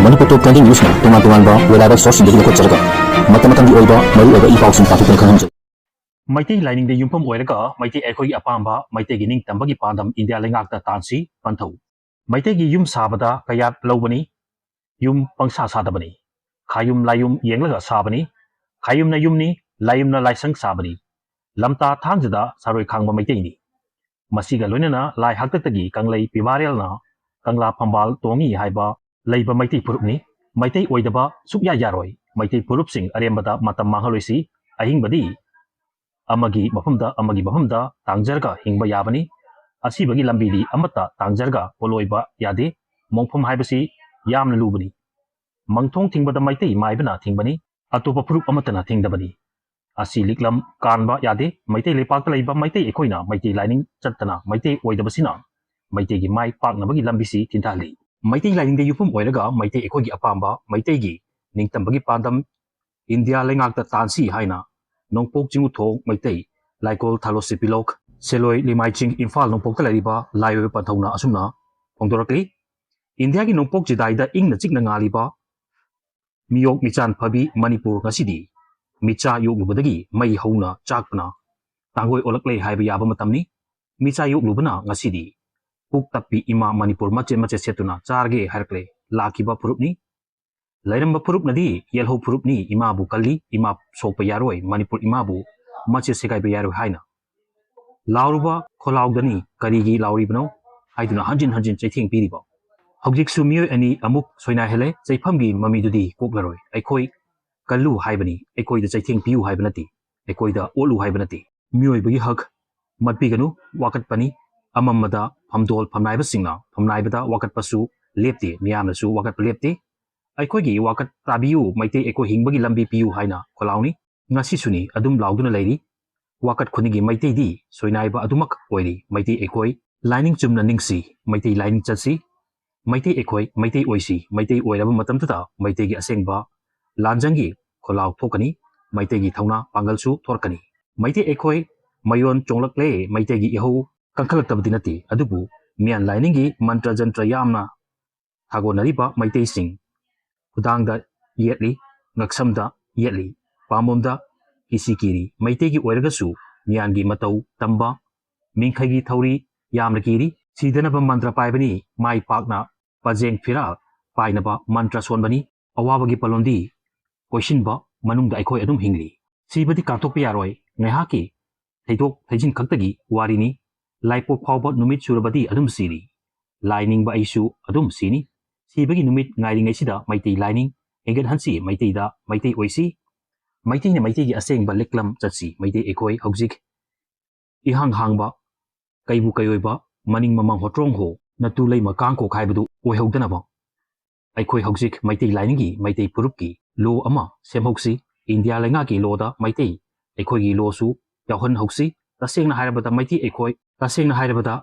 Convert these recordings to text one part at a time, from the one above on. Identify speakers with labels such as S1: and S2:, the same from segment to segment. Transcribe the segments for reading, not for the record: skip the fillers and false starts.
S1: Manipur Top 20 News na tungan-tungan ba wala source hindi ko tsarga. Mata-matang di oiba maru oiba ipaw sing patukang kanam.
S2: Maiti lining de yumpam oiraga maiti ekoi apamba maiti gining tambagi pandam India lengakta tansi panthau. Maiti gi yum sabada kayat lawbani yum pangsa sadabani. Khayum layum yenglaga sabani. Khayum na yumni layum na laisang sabani. Lamta thangjada saroi khangba maiti ni. Masiga loinana lai haktatagi kanglai pibarel na kangla pambal tongi haiba leiba maiti purupni maiti oidaba sukya yaroi maiti purup sing arembada matam mahaloisi ahingbadi amagi mafamda tangjarga hingba yabani asibagi lambidi amata tangjarga poloiba yade mongpham haibasi yamna lubani mangthong thingbada maiti maibana thingbani atopa purup amatana thingdabani asi liklam kanba yade maiti lepakta leiba maiti ekoina maiti lining chattana maiti oidabasina maiti gi mai paknabagi lambisi thintali maiti lining de yupum oiraga maiti ekogi apamba maiti gi ningtambagi pandam India lengakta tansi haina nongpok jingu thong maitei laikol thalosipilok seloi limai ching infal nongpok talariba laiwe panthona asumna phongdorakli India gi nongpok jidaida ingna chikna ngaliba miyok michan phabi Manipur ngasidi micha yoglubadagi mai hauna chakna tangoi olakle haiba yaba matamni micha yoglubana ngasidi puk tapi ima Manipur mache setuna charge harkle lakiba purupni Lairamba purup nadi yelho purup ni imabu kali ima sokpa yaroi Manipur imabu mache sekai pa yaroi haina lauruba kholaugdani karigi lauri bano haiduna hanjin chaithing piriba hojik sumiyo ani amuk soina hele chaifamgi mamidudi koklaroi aikoi kallu haibani aikoi da chaithing piu haibanati aikoi da olu haibanati miyoi bagi hak matpiganu wakat pani amamada phamdol phamnaiba singna phamnaibada wakat pasu lepti miyamnasu wakat lepti Aikogi wakat tabiu maite eko hingbagi lambi piu haina kholauni ngasi suni adum lauduna leiri wakat khunigi maite di soinaiba adumak oiri maite ekoi lining chumna ningsi maite lining chatsi maite ekoi maite oisi maite oiraba matam ta maite gi asengba lanjangi kholau thokani maite gi thauna pangalsu thorkani maite ekoi mayon chonglakle maite gi yahu kangkhalak tabdinati adubu mian lining gi mantra jantra yamna thagonariba maite sing Udangda yetli, ngaksamda yetli, pamomda kisikiri, maitegi oiragasu, miyangi matau tamba, mingkhagi thauri yamna kiri, sidanaba mantra paibani, mai pakna, pajeng firal, painaba mantra sonbani, awabagi palondi, koishinba, manungda aikoi adum hingli. Sibadi kantok piyaroi, ngayhaki, theidok theijin kaktagi, warini, laipok phawba numit surabadi adum siri, lainingba aisu adum sini, Sibagi numit ngairing sida maitei lining enggan hansi maitei da maitei oisi maitei ne maitei gi aseng ba leklam chatsi maitei ekoi hojik ihang hangba kaibu kayoiba maning mamang hotrong ho natu lei makang ko khaibadu oi hogdana ba aikoi hojik maitei lining gi maitei purup ki lo ama semhoksi India lenga ki lo da maitei ekoi gi lo su yahon hoksi taseng na hairabada maitei ekoi taseng na hairabada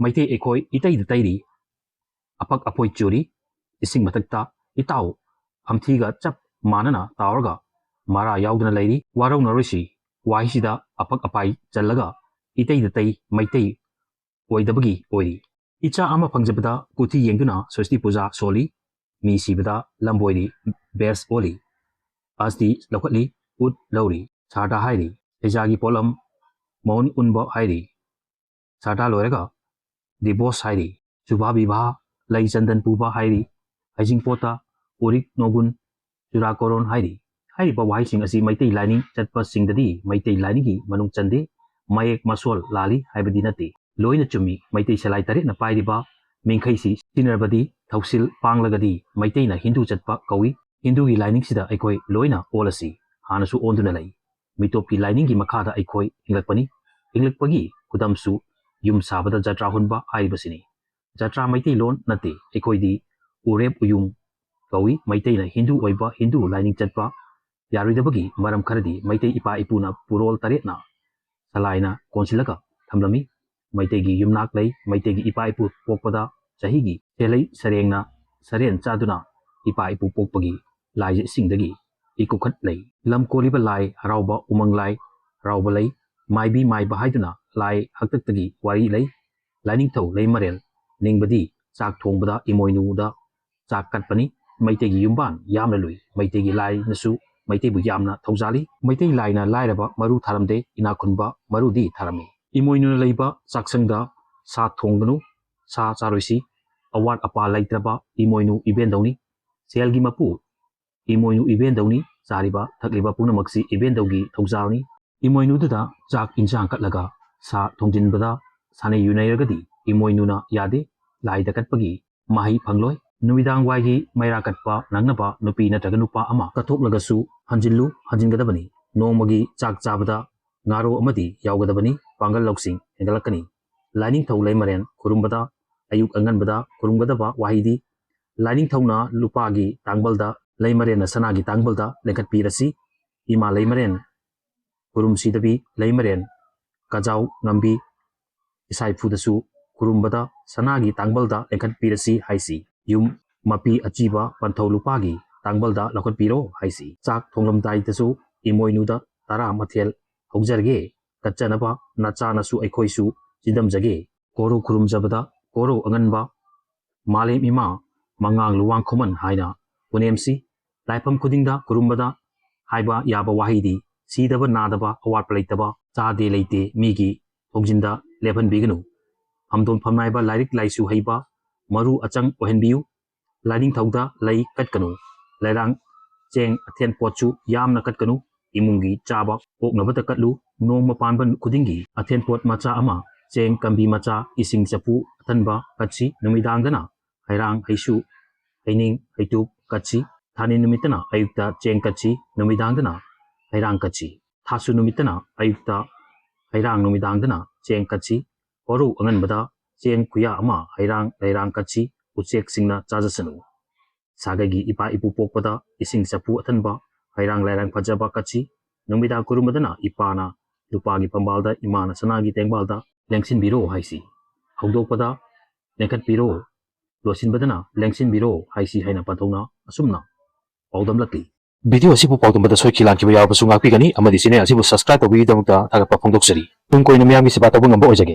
S2: maitei ekoi itei da tairi apak apoi churi ising matakta itaw amthiga chap manana tawraga mara yaudna leiri warau narisi wahisida apak apai challaga itei datai maitei oidabagi oiri icha ama pangjabada kuti yengduna sosti puja soli mi sibada lamboiri bers oli asdi lokhatli ut lauri sarda hairi ejagi polam mon unba hairi sarda loiraga dibos hairi subha bibha lai chandan puba hairi Hajingpota, Urik Nogun, Jurakoron Hairi. Hairi pa wahai sing asi maitei lining chatpa singdadi maitei lining gi manung chande mayek masol lali haibadi nati. Loina chumi maitei salai tarik na pairiba mingkhai si sinarbadi thausil panglagadi maitei na Hindu chatpa kawi Hindu gi lining sida aikoi loina olasi hanasu onduna lai. Mitop gi lining gi makhada aikoi inglakpagi kudamsu yum sabada jatra hunba haibasini. Jatra maitei lon nati aikoi di Urep uyung kawi maitei na Hindu oiba Hindu lining chatpa yaruidabagi maram kharadi maitei ipa ipuna purol taret na salaina konsilaka thamlami maitei gi yumnak lei maitei gi ipa ipu pokpada chahi gi selai sarengna saren chaduna ipa ipu pokpagi lai singdagi ikukhat lei lam koliba lai rauba umang lai rauba lei maibi maiba haiduna lai haktaktagi wari lei lining thau lei marel ningbadi chak thongbada imoinu da chak katpani ꯃꯩꯇꯩꯒꯤ ꯌꯨꯝꯕꯥꯟ ꯌꯥꯝꯅ ꯂꯨꯏ ꯃꯩꯇꯩꯒꯤ ꯂꯥꯏꯅꯁꯨ ꯃꯩꯇꯩꯕꯨ ꯌꯥꯝꯅ ꯊꯧꯖꯥꯜꯂꯤ ꯃꯩꯇꯩ ꯂꯥꯏꯅ ꯂꯥꯏꯔꯕ ꯃꯔꯨ ꯊꯥꯔꯝꯗꯦ ꯏꯅꯥꯛ ꯈꯨꯟꯕ ꯃꯔꯨꯗꯤ ꯊꯥꯔꯝꯃꯤ ꯏꯃꯣꯏꯅꯨꯅ ꯂꯩꯕ ꯆꯥꯛꯁꯪꯗ ꯁꯥ ꯊꯣꯡꯒꯅꯨ ꯁꯥ ꯆꯥꯔꯣꯏꯁꯤ ꯑꯋꯥꯠ ꯑꯄꯥ ꯂꯩꯇ꯭ꯔꯕ ꯏꯃꯣꯏꯅꯨ ꯏꯕꯦꯟꯗꯧꯅꯤ ꯁꯦꯜꯒꯤ ꯃꯄꯨ ꯏꯃꯣꯏꯅු ꯏꯕꯦꯟꯗꯧꯅꯤ ꯆꯥꯔꯤꯕ ꯊꯛꯂꯤꯕ ꯄꯨꯝꯅꯃꯛꯁꯤ ꯏꯕꯦꯟꯗꯧꯒꯤ ꯊꯧꯖꯥꯜꯅꯤ ꯏꯃꯣꯏꯅꯨꯗꯨꯗ ꯆꯥꯛ ꯏꯟꯁꯥꯡ ꯀꯠꯂꯒ ꯁꯥ ꯊꯣꯡꯖꯤꯟꯕꯗ ꯁꯥꯅꯩ ꯌꯨꯅꯩꯔꯒꯗꯤ ꯏꯃꯣꯏꯅꯨꯅ ꯌꯥꯗꯦ ꯂꯥꯏꯗ ꯀꯠꯄꯒꯤ ꯃꯍꯩ ꯐꯪꯂꯣꯏ ꯅꯨꯃꯤꯗꯥꯡ ꯋꯥꯏꯒꯤ ꯃꯩꯔꯥ ꯀꯠꯄ ꯅꯪꯅꯕ ꯅꯨꯄꯤ ꯅꯠꯇ꯭ꯔꯒ ꯅꯨꯄꯥ ꯑꯃ ꯀꯠꯊꯣꯛꯂꯒꯁꯨ ꯍꯟꯖꯤꯟꯒꯗꯕꯅꯤ ꯅꯣꯡꯃꯒꯤ ꯆꯥꯛ ꯆꯥꯕꯗ ꯉꯥꯔꯣ ꯑꯃꯗꯤ ꯌꯥꯎꯒꯗꯕꯅꯤ ꯄꯥꯡꯒꯜ ꯂꯧꯁꯤꯡ ꯍꯦꯟꯒꯠꯂꯛꯀꯅꯤ ꯂꯥꯏꯅꯤꯡꯊꯧ ꯂꯩꯃꯔꯦꯟ ꯈꯨꯔꯨꯝꯕꯗ ꯑꯌꯨꯛ ꯑꯉꯟꯕꯗ ꯈꯨꯔꯨꯝꯒꯗꯕ ꯋꯥꯍꯩꯗꯤ ꯂꯥꯏꯅꯤꯡꯊꯧꯅ ꯂꯨꯄꯥꯒꯤ ꯇꯥꯡꯕꯜꯗ ꯂꯩꯃꯔꯦꯟꯅ ꯁꯅꯥꯒꯤ ꯇꯥꯡꯕꯜꯗ ꯂꯦꯡꯈꯠꯄꯤꯔꯁꯤ ꯏꯃꯥ ꯂꯩꯃꯔꯦꯟ ꯈꯨꯔꯨꯝꯁꯤꯗꯕꯤ ꯂꯩꯃꯔꯦꯟ ꯀꯖꯥꯎ ꯉꯝꯕꯤ ꯏꯁꯥꯏꯐꯨꯗꯁꯨ ꯈꯨꯔꯨꯝꯕꯗ ꯁꯅꯥꯒꯤ ꯇꯥꯡꯕꯜꯗ ꯂꯦꯡꯈꯠꯄꯤꯔꯁꯤ ꯍꯥꯏꯁꯤ ꯌꯨꯝ ꯃꯄꯤ ꯑꯆꯤꯕ ꯄꯟꯊꯧ ꯂꯨꯄꯥꯒꯤ ꯇꯥꯡꯕꯜꯗ ꯂꯧꯈꯠꯄꯤꯔꯣ ꯍꯥꯏꯁꯤ ꯆꯥꯛ ꯊꯣꯡꯂꯝꯗꯥꯏꯗꯁꯨ ꯏꯃꯣꯏꯅꯨꯗ 10 ꯃꯊꯦꯜ ꯍꯧꯖꯔꯒꯦ ꯀꯠꯆꯅꯕ ꯅꯆꯥꯅꯁꯨ ꯑꯩꯈꯣꯏꯁꯨ ꯆꯤꯟꯗꯝꯖꯒꯦ ꯀꯣꯔꯧ ꯈꯨꯔꯨꯝꯖꯕꯗ ꯀꯣꯔꯧ ꯑꯉꯟꯕ ꯃꯥꯂꯦꯝ ꯏꯃꯥ ꯃꯉꯥꯡ ꯂꯨꯋꯥꯡ ꯈꯨꯃꯟ ꯍꯥꯏꯅ ꯄꯨꯅꯦꯝꯁꯤ ꯂꯥꯏꯐꯝ ꯈꯨꯗꯤꯡꯗ ꯈꯨꯔꯨꯝꯕꯗ ꯍꯥꯏꯕ ꯌꯥꯕ ꯋꯥꯍꯩꯗꯤ ꯁꯤꯗꯕ ꯅꯥꯗꯕ ꯑꯋꯥꯠꯄ ꯂꯩꯇꯕ ꯆꯥꯗꯦ ꯂꯩꯇꯦ ꯃꯤꯒꯤ ꯊꯣꯡꯖꯤꯟꯗ ꯂꯦꯞꯍꯟꯕꯤꯒꯅꯨ ꯐꯝꯗꯣꯟ ꯐꯝꯅꯥꯏꯕ ꯂꯥꯏꯔꯤꯛ ꯂꯥꯏꯁꯨ ꯍꯩꯕ ꯃꯔꯨ ꯑꯆꯪ ꯑꯣꯏꯍꯟꯕꯤꯌꯨ ꯂꯥꯏꯅꯤꯡꯊꯧꯗ ꯂꯩ ꯀꯠꯀꯅꯨ ꯂꯩꯔꯥꯡ ꯆꯦꯡ ꯑꯊꯦꯟ ꯄꯣꯠꯁꯨ ꯌꯥꯝꯅ ꯀꯠꯀꯅꯨ ꯏꯃꯨꯡꯒꯤ ꯆꯥꯕ ꯄꯣꯛꯅꯕꯇ ꯀꯠꯂꯨ ꯅꯣꯡꯃ ꯄꯥꯟꯕ ꯈꯨꯗꯤꯡꯒꯤ ꯑꯊꯦꯟ ꯄꯣꯠ ꯃꯆꯥ ꯑꯃ ꯆꯦꯡ ꯀꯝꯕꯤ ꯃꯆꯥ ꯏꯁꯤꯡ ꯆꯐꯨ ꯑꯊꯟꯕ ꯀꯠꯁꯤ ꯅꯨꯃꯤꯗꯥꯡꯗꯅ ꯍꯩꯔꯥꯡ ꯍꯩꯁꯨ ꯍꯩꯅꯤꯡ ꯍꯩꯇꯨꯞ ꯀꯠꯁꯤ ꯊꯥꯅꯤ ꯅꯨꯃꯤꯠꯇꯅ ꯑꯌꯨꯛꯇ ꯆꯦꯡ ꯀꯠꯁꯤ ꯅꯨꯃꯤꯗꯥꯡꯗꯅ ꯍꯩꯔꯥꯡ ꯀꯠꯁꯤ ꯊꯥꯁꯨ ꯅꯨꯃꯤꯠꯇꯅ ꯑꯌꯨꯛꯇ ꯍꯩꯔꯥꯡ ꯅꯨꯃꯤꯗꯥꯡꯗꯅ ꯆꯦꯡ ꯀꯠꯁꯤ ꯀꯣꯔꯧ ꯑꯉꯟꯕꯗ ꯆꯦꯡ ꯈꯨꯌꯥ ꯑꯃ ꯍꯩꯔꯥꯡ ꯂꯩꯔꯥꯡ ꯀꯠꯁꯤ ꯎꯆꯦꯛꯁꯤꯡꯅ ꯆꯥꯖꯁꯅꯨ ꯁꯥꯒꯩꯒꯤ ꯏꯄꯥ ꯏꯄꯨ ꯄꯣꯛꯄꯗ ꯏꯁꯤꯡ ꯆꯐꯨ ꯑꯊꯟꯕ ꯍꯩꯔꯥꯡ ꯂꯩꯔꯥꯡ ꯐꯖꯕ ꯀꯠꯁꯤ ꯅꯨꯃꯤꯗꯥꯡ ꯈꯨꯔꯨꯝꯕꯗꯅ ꯏꯄꯥꯅ ꯂꯨꯄꯥꯒꯤ ꯐꯝꯕꯥꯜꯗ ꯏꯃꯥꯅ ꯁꯅꯥꯒꯤ ꯇꯦꯡꯕꯥꯜꯗ ꯂꯦꯡꯁꯤꯟꯕꯤꯔꯣ ꯍꯥꯏꯁꯤ ꯍꯧꯗꯣꯛꯄꯗ ꯂꯦꯡꯈꯠꯄꯤꯔꯣ ꯂꯣꯠꯁꯤꯟꯕꯗꯅ ꯂꯦꯡꯁꯤꯟꯕꯤꯔꯣ ꯍꯥꯏꯁꯤ ꯍꯥꯏꯅ ꯄꯟꯊꯧꯅ ꯑꯁꯨꯝꯅ ꯄꯥꯎꯗꯝꯂꯛꯂꯤ ꯚꯤꯗꯤꯑꯣ ꯑꯁꯤꯕꯨ ꯄꯥꯎꯗꯝꯕꯗ ꯁꯣꯏꯈꯤ ꯂꯥꯟꯈꯤꯕ ꯌꯥꯎꯔꯕꯁꯨ ꯉꯥꯛꯄꯤꯒꯅꯤ ꯑꯃꯗꯤ ꯆꯦꯅꯦꯜ ꯑꯁꯤꯕꯨ ꯁꯕꯁꯀ꯭ꯔꯥꯏꯕ ꯇꯧꯕꯤꯒꯤꯗꯃꯛꯇ ꯊꯥꯒꯠꯄ ꯐꯣꯡꯗꯣꯛꯆꯔꯤ ꯇꯨꯡ ꯀꯣꯏꯅ ꯃꯤꯌꯥꯝꯒꯤ ꯁꯦꯕꯥ ꯇꯧꯕ ꯉꯝꯕ ꯑꯣꯏꯖꯒꯦ